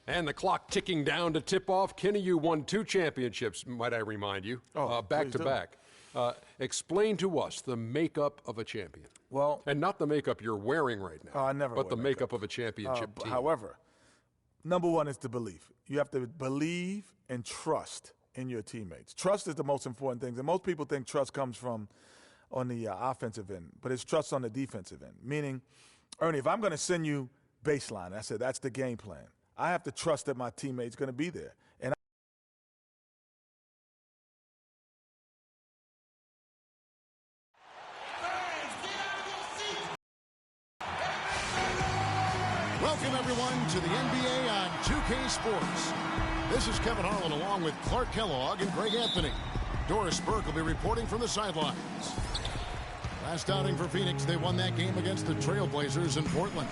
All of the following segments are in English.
And the clock ticking down to tip off. Kenny, you won 2 championships, might I remind you, back to back. Explain to us the makeup of a champion. Well, and not the makeup you're wearing right now. I never. But the makeup of a championship team. However, number one is the belief. You have to believe and trust in your teammates. Trust is the most important thing. And most people think trust comes from on the offensive end, but it's trust on the defensive end. Meaning, Ernie, if I'm going to send you baseline, I said that's the game plan. I have to trust that my teammate's going to be there. And welcome, everyone, to the NBA on 2K Sports. This is Kevin Harlan along with Clark Kellogg and Greg Anthony. Doris Burke will be reporting from the sidelines. Last outing for Phoenix, they won that game against the Trailblazers in Portland.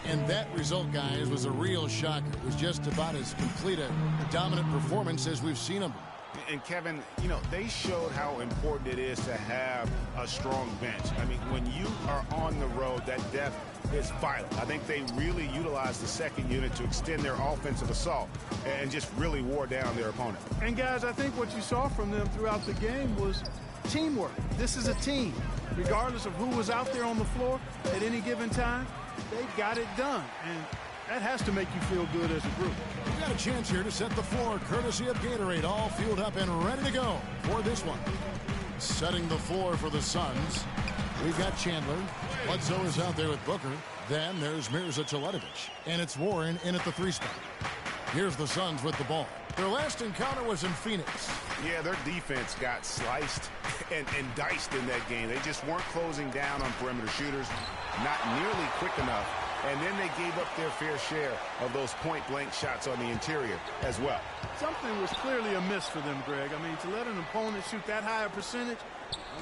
And that result, guys, was a real shocker. It was just about as complete a dominant performance as we've seen them. And, Kevin, you know, they showed how important it is to have a strong bench. I mean, when you are on the road, that depth is vital. I think they really utilized the second unit to extend their offensive assault and just really wore down their opponent. And, guys, I think what you saw from them throughout the game was teamwork. This is a team. Regardless of who was out there on the floor at any given time, they got it done. And that has to make you feel good as a group. We've got a chance here to set the floor, courtesy of Gatorade, all fueled up and ready to go for this one. Setting the floor for the Suns, we've got Chandler. Bledsoe is out there with Booker. Then there's Mirza Teletovic. And it's Warren in at the 3 spot. Here's the Suns with the ball. Their last encounter was in Phoenix. Yeah, their defense got sliced and diced in that game. They just weren't closing down on perimeter shooters, not nearly quick enough. And then they gave up their fair share of those point-blank shots on the interior as well. Something was clearly amiss for them, Greg. I mean, to let an opponent shoot that high a percentage,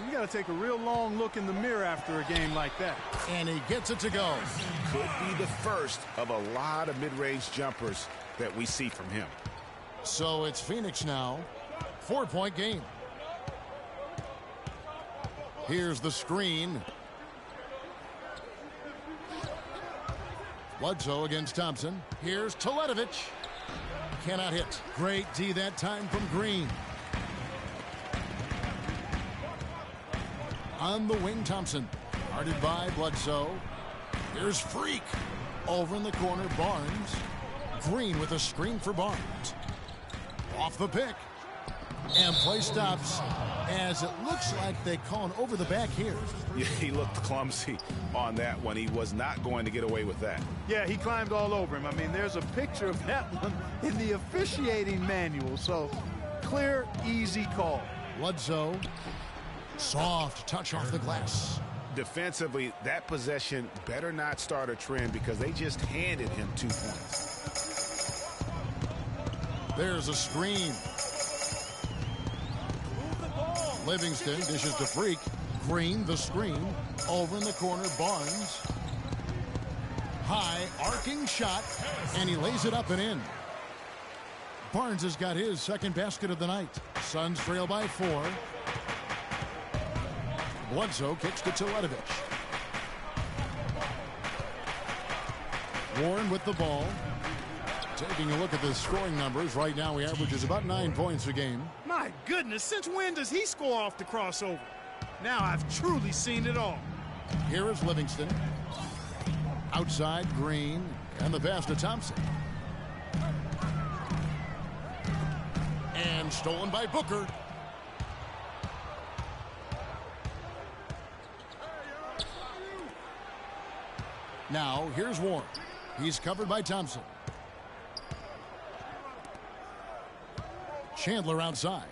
you got to take a real long look in the mirror after a game like that. And he gets it to go. Could be the first of a lot of mid-range jumpers that we see from him. So it's Phoenix now. 4-point game. Here's the screen. Bledsoe against Thompson. Here's Teletovic. Cannot hit. Great D that time from Green. On the wing, Thompson. Guarded by Bledsoe. Here's Freak. Over in the corner, Barnes. Green with a screen for Barnes. Off the pick. And play stops as it looks like they call an over the back here. Yeah, he looked clumsy on that one. He was not going to get away with that. Yeah, he climbed all over him. I mean, there's a picture of that one in the officiating manual. So, clear, easy call. Bledsoe. Soft touch off the glass. Defensively, that possession better not start a trend because they just handed him 2 points. There's a screen. Livingston dishes to Freak. Green, the screen. Over in the corner, Barnes. High, arcing shot, and he lays it up and in. Barnes has got his second basket of the night. Suns trail by 4. Bledsoe kicks to Teletovic. Warren with the ball. Taking a look at the scoring numbers, right now he averages about 9 points a game. My goodness, since when does he score off the crossover? Now I've truly seen it all. Here is Livingston. Outside, Green, and the pass to Thompson. And stolen by Booker. Now, here's Warren. He's covered by Thompson. Chandler outside.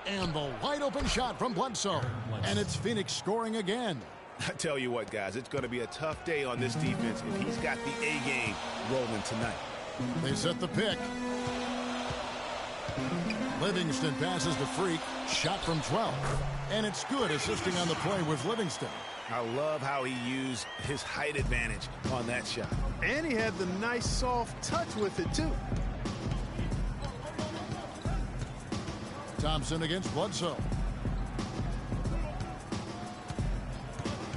And the wide open shot from Bledsoe. And it's Phoenix scoring again. I tell you what, guys, it's going to be a tough day on this defense if he's got the A game rolling tonight. They set the pick. Livingston passes to Freak. Shot from 12. And it's good, assisting on the play with Livingston. I love how he used his height advantage on that shot. And he had the nice soft touch with it, too. Thompson against Bledsoe.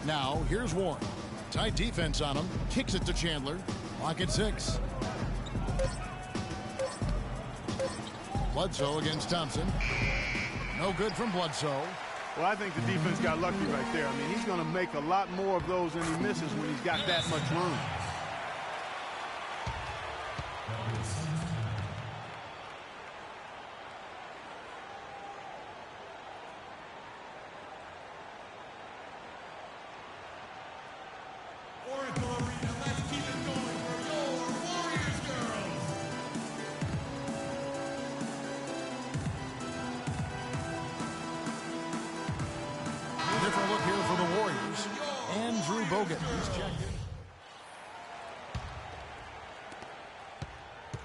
Now, here's Warren. Tight defense on him. Kicks it to Chandler. Lock at 6. Bledsoe against Thompson. No good from Bledsoe. Well, I think the defense got lucky right there. I mean, he's going to make a lot more of those than he misses when he's got that much room. Different look here for the Warriors. Andrew Bogut. He's checked in.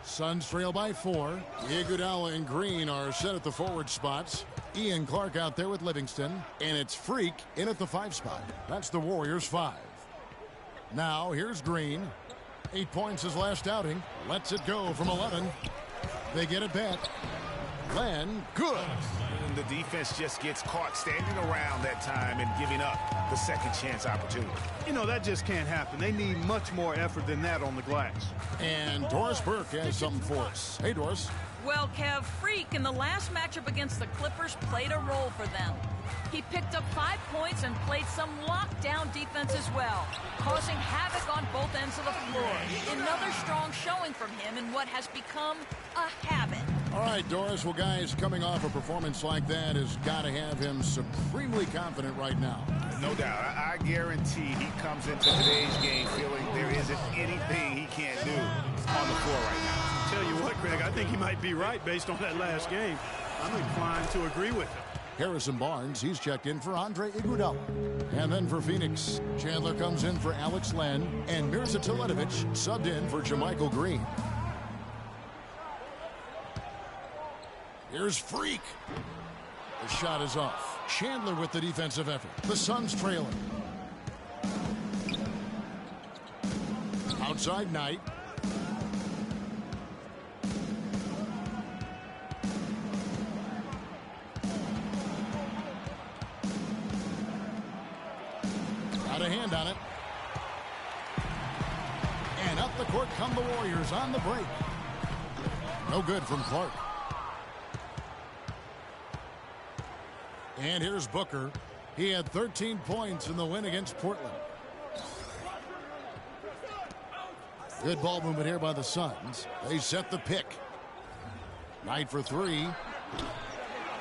Suns trail by 4. Iguodala and Green are set at the forward spots. Ian Clark out there with Livingston. And it's Freak in at the 5 spot. That's the Warriors' 5. Now here's Green. 8 points his last outing. Lets it go from 11. They get it back. Len, good. And the defense just gets caught standing around that time and giving up the second chance opportunity. You know, that just can't happen. They need much more effort than that on the glass. And Doris Burke has something for us. Hey, Doris. Well, Kev, Freak in the last matchup against the Clippers played a role for them. He picked up 5 points and played some lockdown defense as well, causing havoc on both ends of the floor. Another strong showing from him in what has become a habit. All right, Doris. Well, guys, coming off a performance like that has got to have him supremely confident right now. No doubt. I guarantee he comes into today's game feeling there isn't anything he can't do on the floor right now. Tell you what, Greg, I think he might be right based on that last game. I'm inclined to agree with him. Harrison Barnes, he's checked in for Andre Iguodala. And then for Phoenix, Chandler comes in for Alex Len, and Mirza Teletovic subbed in for Jermichael Green. Here's Freak. The shot is off. Chandler with the defensive effort. The Suns trailing. Outside Knight. Got a hand on it. And up the court come the Warriors on the break. No good from Clark. And here's Booker. He had 13 points in the win against Portland. Good ball movement here by the Suns. They set the pick. Knight for 3.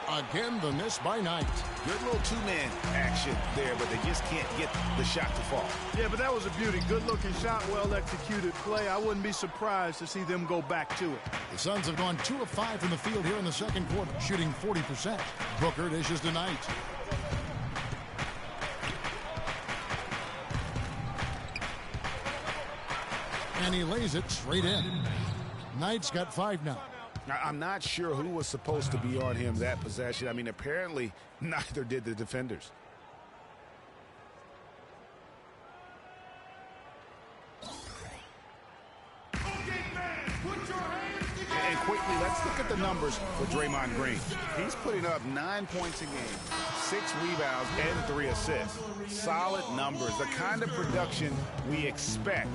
Again, the miss by Knight. Good little two-man action there, but they just can't get the shot to fall. Yeah, but that was a beauty. Good-looking shot, well-executed play. I wouldn't be surprised to see them go back to it. The Suns have gone 2 of 5 from the field here in the second quarter, shooting 40%. Booker dishes to Knight. And he lays it straight in. Knight's got 5 now. Now, I'm not sure who was supposed to be on him that possession. I mean, apparently neither did the defenders. And quickly, let's look at the numbers for Draymond Green. He's putting up 9 points a game, 6 rebounds, and 3 assists. Solid numbers, the kind of production we expect.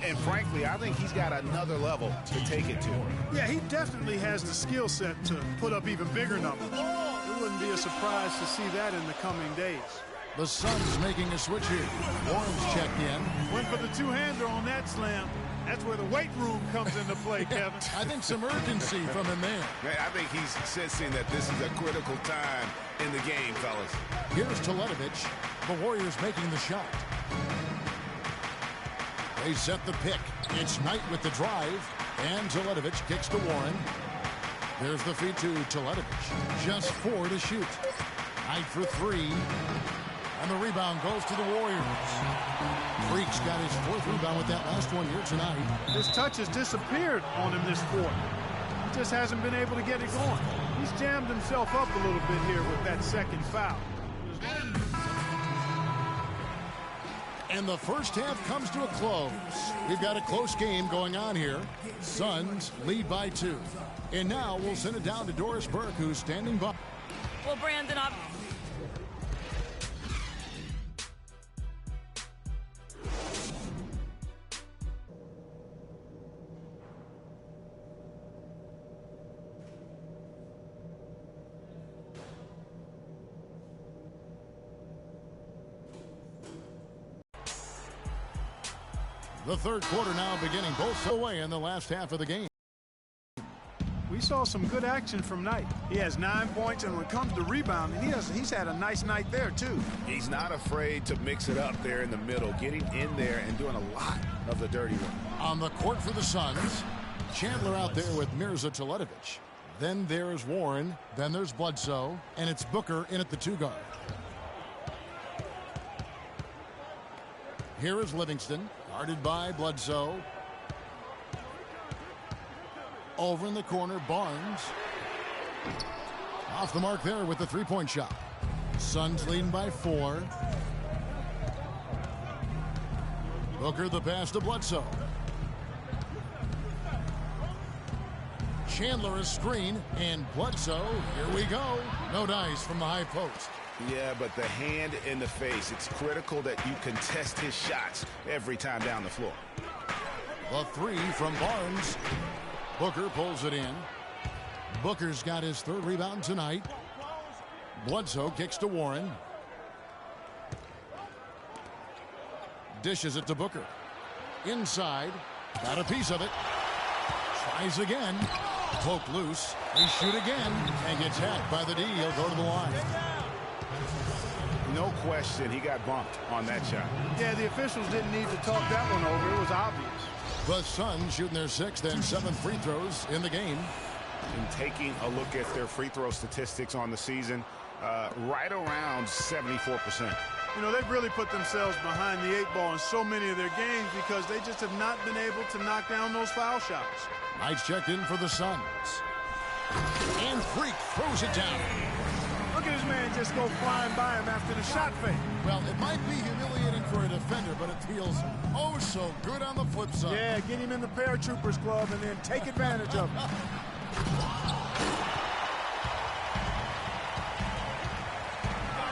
And frankly, I think he's got another level to take it to. Yeah, he definitely has the skill set to put up even bigger numbers. It wouldn't be a surprise to see that in the coming days. The Suns making a switch here. Warren's checked in. Went for the two-hander on that slam. That's where the weight room comes into play, Kevin. I think some urgency from him there. I think he's sensing that this is a critical time in the game, fellas. Here's Teletovic. The Warriors making the shot. They set the pick. It's Knight with the drive. And Teletovic kicks to Warren. There's the feed to Teletovic. Just 4 to shoot. Knight for 3. And the rebound goes to the Warriors. Freak's got his 4th rebound with that last one here tonight. His touch has disappeared on him this quarter. He just hasn't been able to get it going. He's jammed himself up a little bit here with that second foul. And the first half comes to a close. We've got a close game going on here. Suns lead by 2. And now we'll send it down to Doris Burke, who's standing by. Well, Brandon, The third quarter now beginning both the way in the last half of the game. We saw some good action from Knight. He has 9 points, and when it comes to rebounding, he's had a nice night there, too. He's not afraid to mix it up there in the middle, getting in there and doing a lot of the dirty work. On the court for the Suns, Chandler out there with Mirza Teletovic. Then there's Warren. Then there's Bledsoe. And it's Booker in at the 2 guard. Here is Livingston, guarded by Bledsoe. Over in the corner, Barnes. Off the mark there with the three-point shot. Suns leading by 4. Booker the pass to Bledsoe. Chandler is screen, and Bledsoe, here we go. No dice from the high post. Yeah, but the hand in the face, it's critical that you contest his shots every time down the floor. The 3 from Barnes. Booker pulls it in. Booker's got his 3rd rebound tonight. Bledsoe kicks to Warren. Dishes it to Booker. Inside. Got a piece of it. Tries again. Poke loose. They shoot again. And gets hacked by the D. He'll go to the line. No question, he got bumped on that shot. Yeah, the officials didn't need to talk that one over. It was obvious. The Suns shooting their 6th and 7th free throws in the game. And taking a look at their free throw statistics on the season, right around 74%. You know, they've really put themselves behind the 8 ball in so many of their games because they just have not been able to knock down those foul shots. Knight's checked in for the Suns. And Freak throws it down. Look at this man just go flying by him after the shot fake. Well, it might be humiliating for a defender, but it feels oh so good on the flip side. Yeah, get him in the paratroopers club and then take advantage of him.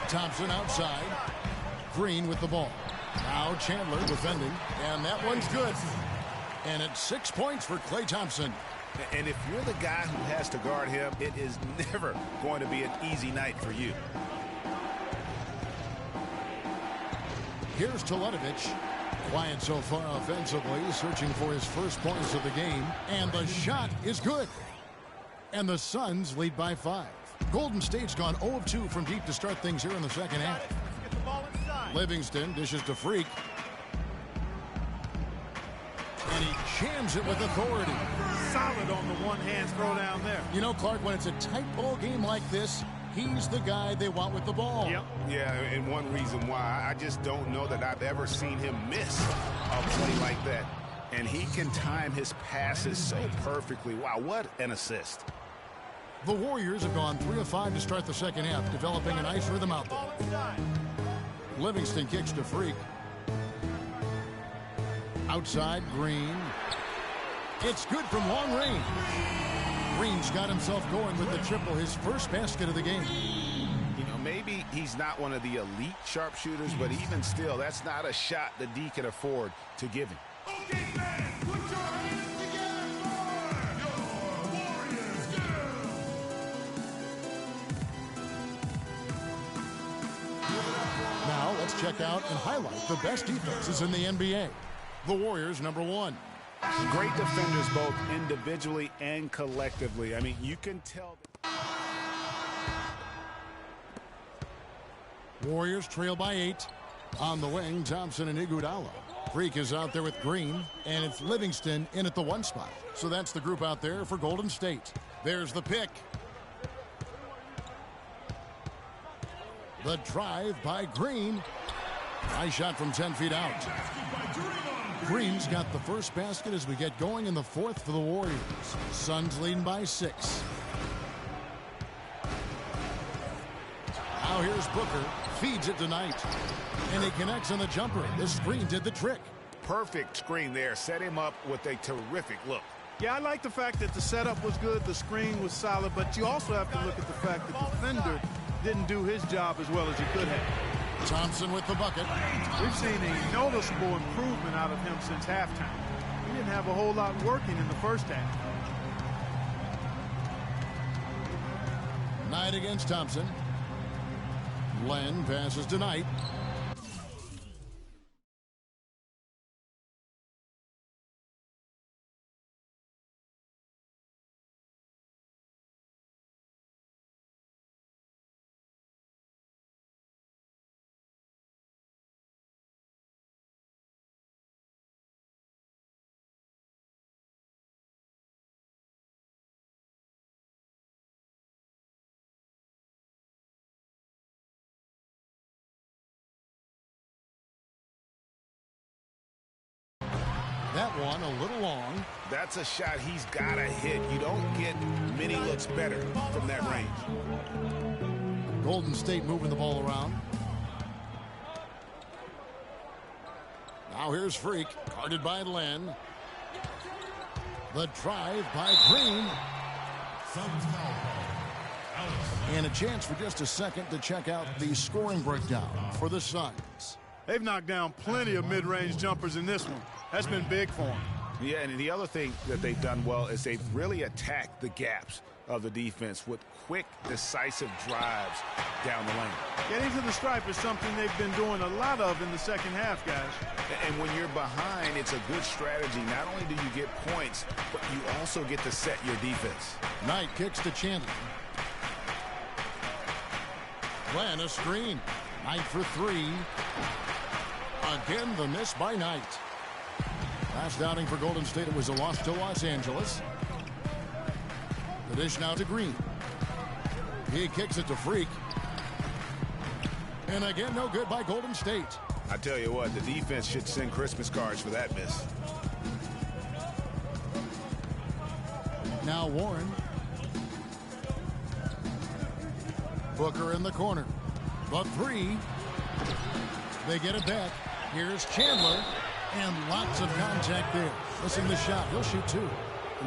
Thompson outside. Green with the ball. Now Chandler defending, and that one's good. And it's 6 points for Klay Thompson. And if you're the guy who has to guard him, it is never going to be an easy night for you. Here's Teletovic. Quiet so far offensively, searching for his first points of the game. And the shot is good. And the Suns lead by 5. Golden State's gone 0 of 2 from deep to start things here in the second half. Livingston dishes to Freak. And he jams it with authority. Solid on the one-hand throw down there. You know, Clark, when it's a tight ball game like this, he's the guy they want with the ball. Yep. Yeah, and one reason why, I just don't know that I've ever seen him miss a play like that. And he can time his passes so perfectly. Wow, what an assist. The Warriors have gone 3 of 5 to start the second half, developing a nice rhythm out there. Livingston kicks to Freak. Outside, Green. It's good from long range. Green's got himself going with the triple, his first basket of the game. You know, maybe he's not one of the elite sharpshooters, but even still, that's not a shot the D can afford to give him. Okay, man, put your hands together for your Warriors girl. Now let's check out and highlight the best defenses in the NBA. The Warriors, number 1. Great defenders both individually and collectively. I mean, you can tell. Warriors trail by 8. On the wing, Thompson and Iguodala. Freak is out there with Green, and it's Livingston in at the 1 spot. So that's the group out there for Golden State. There's the pick. The drive by Green. Nice shot from 10 feet out. Green's got the first basket as we get going in the 4th for the Warriors. Suns leading by 6. Now here's Booker. Feeds it to Knight. And he connects on the jumper. The screen did the trick. Perfect screen there. Set him up with a terrific look. Yeah, I like the fact that the setup was good, the screen was solid, but you also have to look at the fact that the defender didn't do his job as well as he could have. Thompson with the bucket. We've seen a noticeable improvement out of him since halftime. He didn't have a whole lot working in the first half. Knight against Thompson. Len passes to Knight. That one a little long. That's a shot he's got to hit. You don't get many looks better from that range. Golden State moving the ball around. Now here's Freak, guarded by Len. The drive by Green. And a chance for just a second to check out the scoring breakdown for the Suns. They've knocked down plenty of mid-range jumpers in this one. That's been big for them. Yeah, and the other thing that they've done well is they've really attacked the gaps of the defense with quick, decisive drives down the lane. Getting to the stripe is something they've been doing a lot of in the second half, guys. And when you're behind, it's a good strategy. Not only do you get points, but you also get to set your defense. Knight kicks to Chandler. Glenn a screen. Knight for three. Again, the miss by Knight. Last outing for Golden State, it was a loss to Los Angeles. The dish now to Green. He kicks it to Freak. And again, no good by Golden State. I tell you what, the defense should send Christmas cards for that miss. Now Warren. Booker in the corner. The three. They get it back. Here's Chandler. And lots of contact there. Missing the shot. He'll shoot two.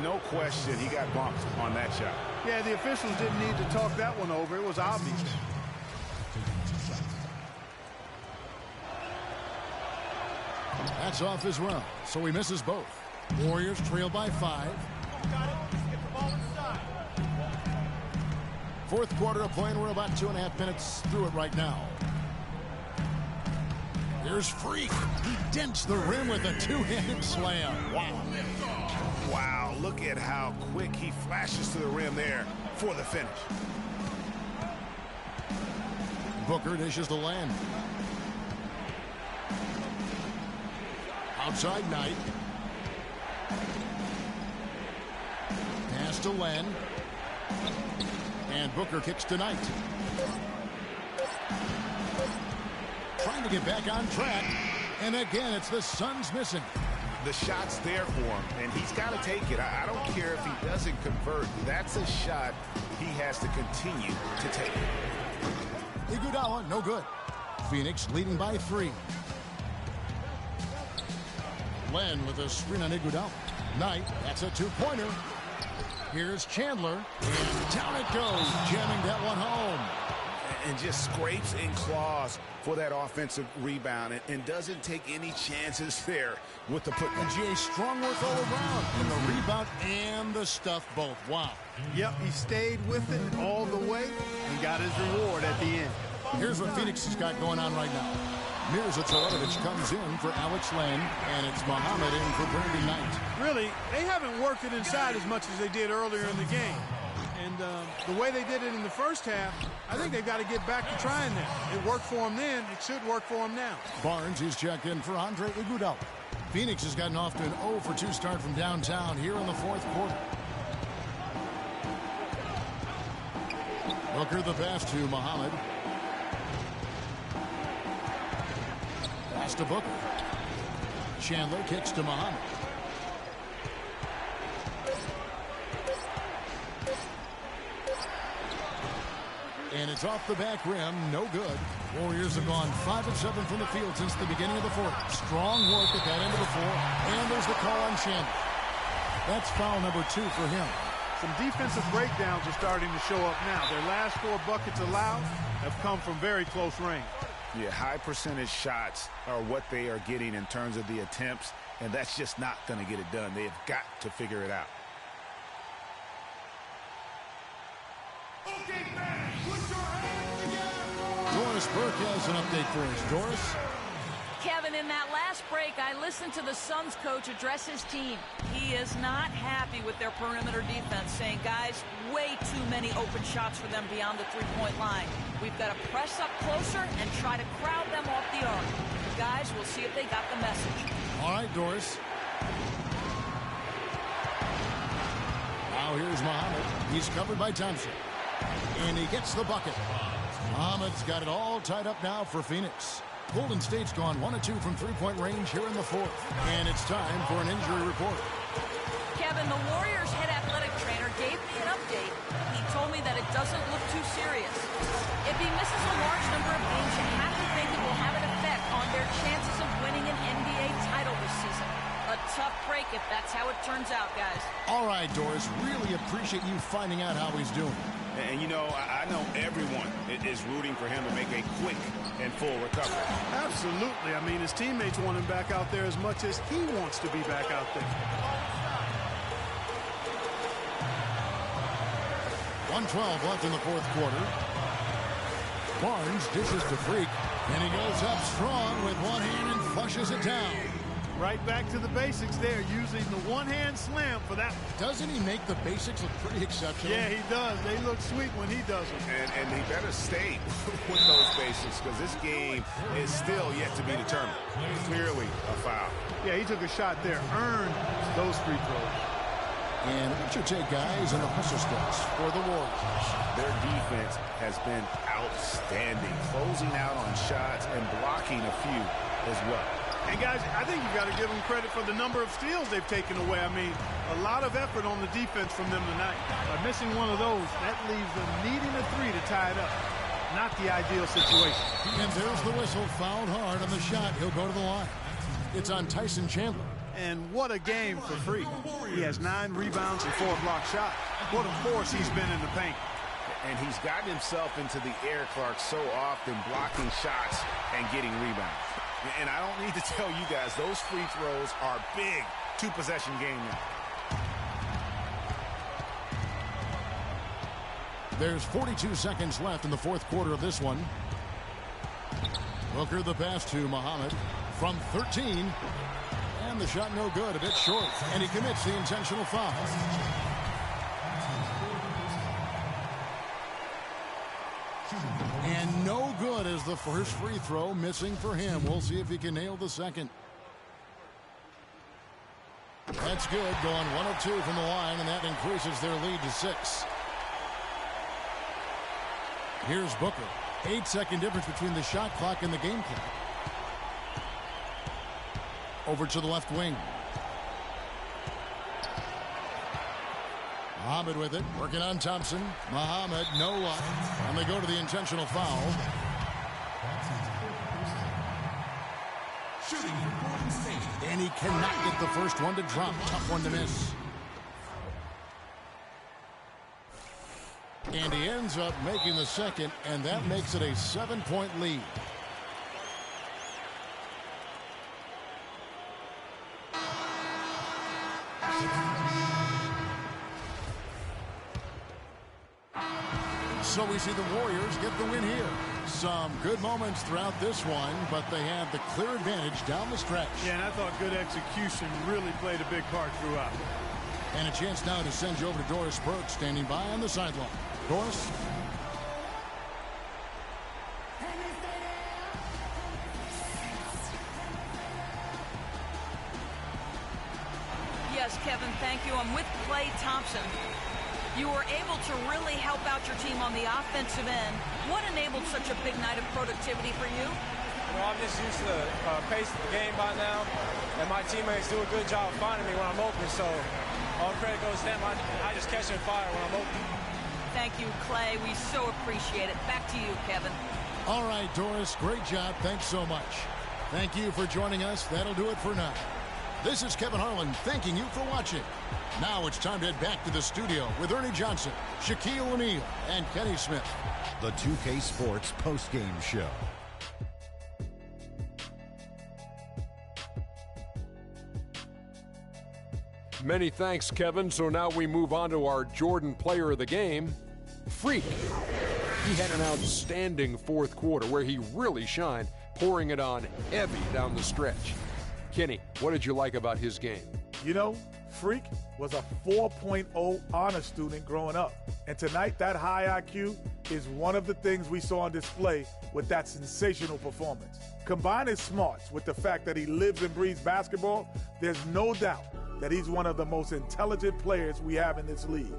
No question, he got bumped on that shot. Yeah, the officials didn't need to talk that one over. It was obvious. That's off as well, so he misses both. Warriors trail by 5. Fourth quarter of play, and we're about 2.5 minutes through it right now. Here's Freak. He dents the rim with a two-handed slam. Wow. Wow, look at how quick he flashes to the rim there for the finish. Booker dishes to Len. Outside Knight. Pass to Len. And Booker kicks to Knight. Trying to get back on track. And again, it's the Suns missing. The shot's there for him, and he's got to take it. I don't care if he doesn't convert. That's a shot he has to continue to take. Iguodala, no good. Phoenix leading by 3. Len with a screen on Iguodala. Knight, that's a two-pointer. Here's Chandler, and down it goes, jamming that one home. And just scrapes and claws for that offensive rebound and doesn't take any chances there with the putback. GA, strong work all around in the rebound and the stuff both. Wow. Yep, he stayed with it all the way and got his reward at the end. Here's what Phoenix has got going on right now. Mirza Teletovic comes in for Alex Len, and it's Muhammad in for Brandon Knight. Really, they haven't worked it inside as much as they did earlier in the game. And the way they did it in the first half, I think they've got to get back to trying that. It worked for them then. It should work for them now. Barnes is checked in for Andre Iguodala. Phoenix has gotten off to an 0-for-2 start from downtown here in the fourth quarter. Booker the pass to Muhammad. Pass to Booker. Chandler kicks to Muhammad. And it's off the back rim, no good. Warriors have gone 5 of 7 from the field since the beginning of the fourth. Strong work at that end of the floor. And there's the call on Chandler. That's foul number 2 for him. Some defensive breakdowns are starting to show up now. Their last 4 buckets allowed have come from very close range. Yeah, high percentage shots are what they are getting in terms of the attempts, and that's just not going to get it done. They have got to figure it out. Okay, fans, put your hands together. Doris Burke has an update for us. Doris? Kevin, in that last break, I listened to the Suns coach address his team. He is not happy with their perimeter defense, saying, guys, way too many open shots for them beyond the three-point line. We've got to press up closer and try to crowd them off the arc. Guys, we'll see if they got the message. All right, Doris. Now here's Muhammad. He's covered by Thompson. And he gets the bucket. Muhammad's got it all tied up now for Phoenix. Golden State's gone 1 of 2 from three-point range here in the fourth. And it's time for an injury report. Kevin, the Warriors' head athletic trainer gave me an update. He told me that it doesn't look too serious. If he misses a large number of games, you have to think it will have an effect on their chances of winning an NBA title this season. A tough break if that's how it turns out, guys. All right, Doris, really appreciate you finding out how he's doing. And, you know, I know everyone is rooting for him to make a quick and full recovery. Absolutely. I mean, his teammates want him back out there as much as he wants to be back out there. 1:12 left in the fourth quarter. Barnes dishes to Freak, and he goes up strong with one hand and flushes it down. Right back to the basics there, using the one-hand slam for that. Doesn't he make the basics look pretty exceptional? Yeah, he does. They look sweet when he does them. And he better stay with those basics because this game is still yet to be determined. Clearly a foul. Yeah, he took a shot there, earned those free throws. And what's your take, guys, on the hustle stats for the Warriors? Their defense has been outstanding, closing out on shots and blocking a few as well. And, guys, I think you've got to give them credit for the number of steals they've taken away. I mean, a lot of effort on the defense from them tonight. By missing one of those, that leaves them needing a three to tie it up. Not the ideal situation. And there's the whistle, fouled hard on the shot. He'll go to the line. It's on Tyson Chandler. And what a game for Freak. He has 9 rebounds and 4 block shots. What a force he's been in the paint. And he's gotten himself into the air, Clark, so often, blocking shots and getting rebounds. And I don't need to tell you guys, those free throws are big. 2-possession game now. There's 42 seconds left in the fourth quarter of this one. Booker the pass to Muhammad from 13. And the shot no good, a bit short. And he commits the intentional foul. And no good as the first free throw, missing for him. We'll see if he can nail the second. That's good, going 1 of 2 from the line, and that increases their lead to 6. Here's Booker. 8-second difference between the shot clock and the game clock. Over to the left wing. Muhammad with it, working on Thompson. Muhammad, no luck. And they go to the intentional foul. And he cannot get the first one to drop. Tough one to miss. And he ends up making the second, and that makes it a 7-point lead. So we see the Warriors get the win here. Some good moments throughout this one, but they have the clear advantage down the stretch. Yeah, and I thought good execution really played a big part throughout. And a chance now to send you over to Doris Burke, standing by on the sideline. Doris? Yes, Kevin, thank you. I'm with Klay Thompson. You were able to really help out your team on the offensive end. What enabled such a big night of productivity for you? Well, I'm just used to the pace of the game by now, and my teammates do a good job finding me when I'm open, so all credit goes to them. I just catch them fire when I'm open. Thank you, Klay. We so appreciate it. Back to you, Kevin. All right, Doris, great job. Thanks so much. Thank you for joining us. That'll do it for now. This is Kevin Harlan thanking you for watching. Now it's time to head back to the studio with Ernie Johnson, Shaquille O'Neal, and Kenny Smith. The 2K Sports postgame show. Many thanks, Kevin. So now we move on to our Jordan player of the game, Freak. He had an outstanding fourth quarter where he really shined, pouring it on heavy down the stretch. Kenny, what did you like about his game? You know, Freak was a 4.0 honor student growing up. And tonight, that high IQ is one of the things we saw on display with that sensational performance. Combine his smarts with the fact that he lives and breathes basketball, there's no doubt that he's one of the most intelligent players we have in this league.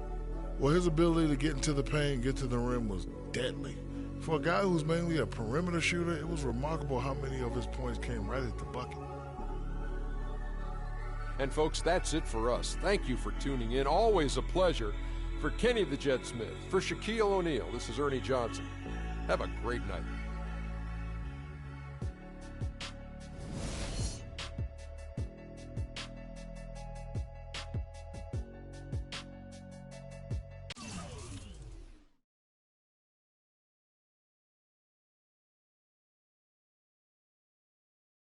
Well, his ability to get into the paint, get to the rim was deadly. For a guy who's mainly a perimeter shooter, it was remarkable how many of his points came right at the bucket. And folks, that's it for us. Thank you for tuning in. Always a pleasure. For Kenny the Jet Smith, for Shaquille O'Neal, this is Ernie Johnson. Have a great night.